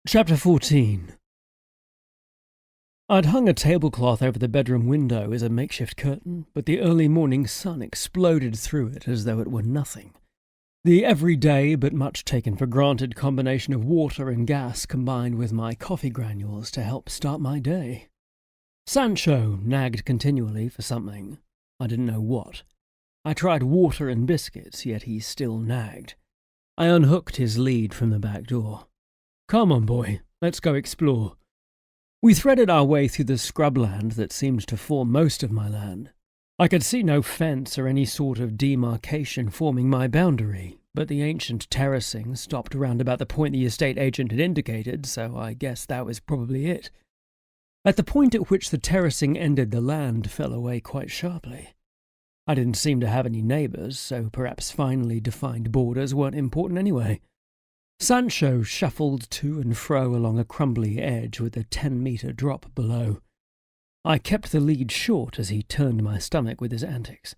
Chapter 14. I'd hung a tablecloth over the bedroom window as a makeshift curtain, but the early morning sun exploded through it as though it were nothing. The everyday but much taken for granted combination of water and gas combined with my coffee granules to help start my day. Sancho nagged continually for something. I didn't know what. I tried water and biscuits, yet he still nagged. I unhooked his lead from the back door. "Come on, boy, let's go explore." We threaded our way through the scrubland that seemed to form most of my land. I could see no fence or any sort of demarcation forming my boundary, but the ancient terracing stopped round about the point the estate agent had indicated, so I guess that was probably it. At the point at which the terracing ended, the land fell away quite sharply. I didn't seem to have any neighbours, so perhaps finely defined borders weren't important anyway. Sancho shuffled to and fro along a crumbly edge with a 10-metre drop below. I kept the lead short as he turned my stomach with his antics.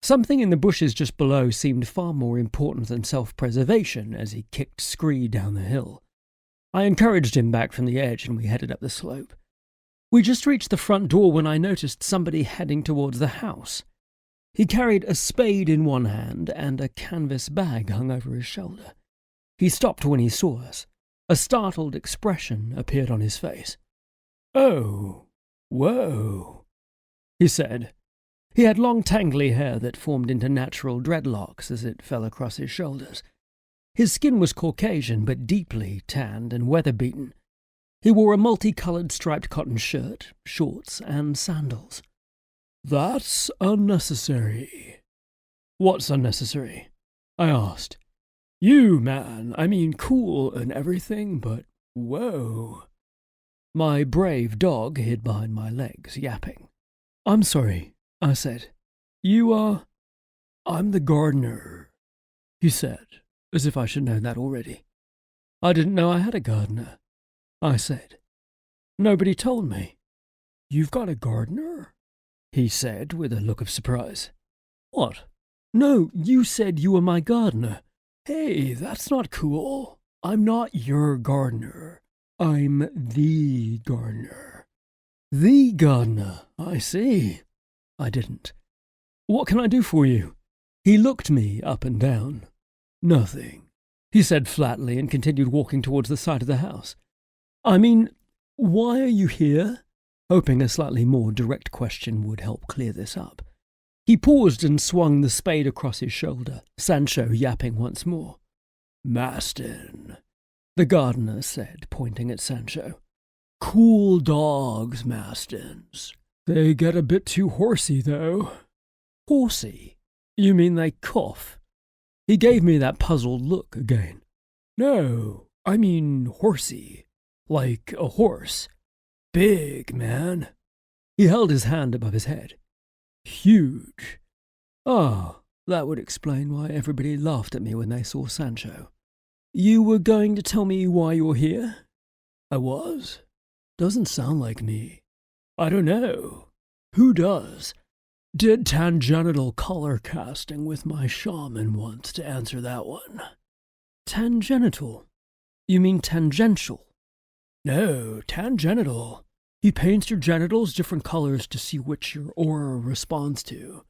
Something in the bushes just below seemed far more important than self-preservation as he kicked scree down the hill. I encouraged him back from the edge and we headed up the slope. We just reached the front door when I noticed somebody heading towards the house. He carried a spade in one hand and a canvas bag hung over his shoulder. He stopped when he saw us. A startled expression appeared on his face. "Oh, whoa," he said. He had long tangly hair that formed into natural dreadlocks as it fell across his shoulders. His skin was Caucasian but deeply tanned and weather-beaten. He wore a multicoloured striped cotton shirt, shorts, and sandals. "That's unnecessary." "What's unnecessary?" I asked. "You, man, I mean cool and everything, but whoa." My brave dog hid behind my legs, yapping. "I'm sorry," I said. "You are—" "I'm the gardener," he said, as if I should know that already. "I didn't know I had a gardener," I said. "Nobody told me." "You've got a gardener?" he said with a look of surprise. "What? No, you said you were my gardener." "Hey, that's not cool. I'm not your gardener. I'm the gardener." "The gardener, I see." I didn't. "What can I do for you?" He looked me up and down. "Nothing," he said flatly and continued walking towards the side of the house. "I mean, why are you here?" Hoping a slightly more direct question would help clear this up. He paused and swung the spade across his shoulder, Sancho yapping once more. "Maston," the gardener said, pointing at Sancho. "Cool dogs, Mastons. They get a bit too horsey, though." "Horsey? You mean they cough?" He gave me that puzzled look again. "No, I mean horsey, like a horse. Big, man." He held his hand above his head. "Huge." Ah, that would explain why everybody laughed at me when they saw Sancho. "You were going to tell me why you're here?" "I was. Doesn't sound like me." "I don't know. Who does?" "Did tangential color casting with my shaman once to answer that one." "Tangential? You mean tangential?" "No, tangential. He paints your genitals different colors to see which your aura responds to."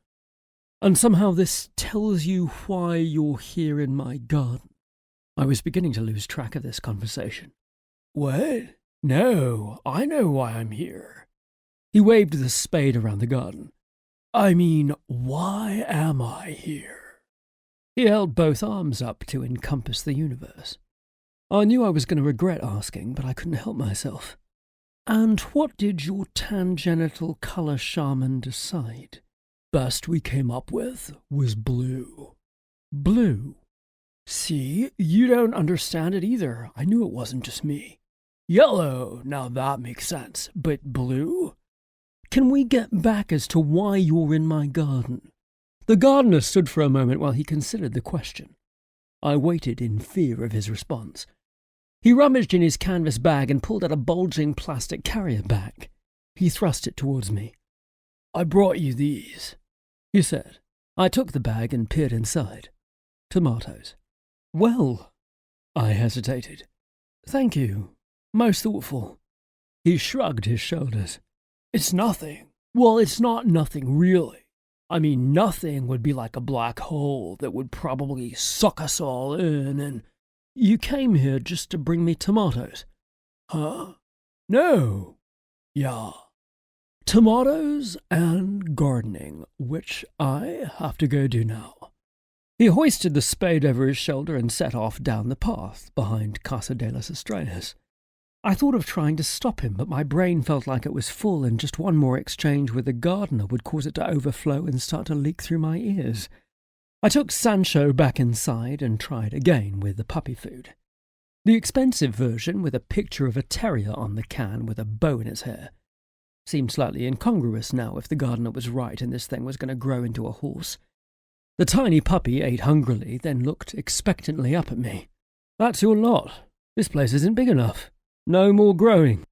"And somehow this tells you why you're here in my garden." I was beginning to lose track of this conversation. "What? No, I know why I'm here." He waved the spade around the garden. "I mean, why am I here?" He held both arms up to encompass the universe. I knew I was going to regret asking, but I couldn't help myself. "And what did your tangential color shaman decide?" "Best we came up with was blue." "Blue? See, you don't understand it either. I knew it wasn't just me." "Yellow, now that makes sense, but blue?" "Can we get back as to why you're in my garden?" The gardener stood for a moment while he considered the question. I waited in fear of his response. He rummaged in his canvas bag and pulled out a bulging plastic carrier bag. He thrust it towards me. "I brought you these," he said. I took the bag and peered inside. Tomatoes. "Well," I hesitated. "Thank you. Most thoughtful. He shrugged his shoulders. It's nothing. Well, it's not nothing, really. I mean, nothing would be like a black hole that would probably suck us all in, and you came here just to bring me tomatoes. Huh? No. Yeah. Tomatoes and gardening, which I have to go do now. He hoisted the spade over his shoulder and set off down the path behind Casa de las Estrellas. I thought of trying to stop him, but my brain felt like it was full, and just one more exchange with the gardener would cause it to overflow and start to leak through my ears. I took Sancho back inside and tried again with the puppy food. The expensive version with a picture of a terrier on the can with a bow in its hair. Seemed slightly incongruous now if the gardener was right and this thing was going to grow into a horse. The tiny puppy ate hungrily, then looked expectantly up at me. That's your lot. This place isn't big enough. No more growing.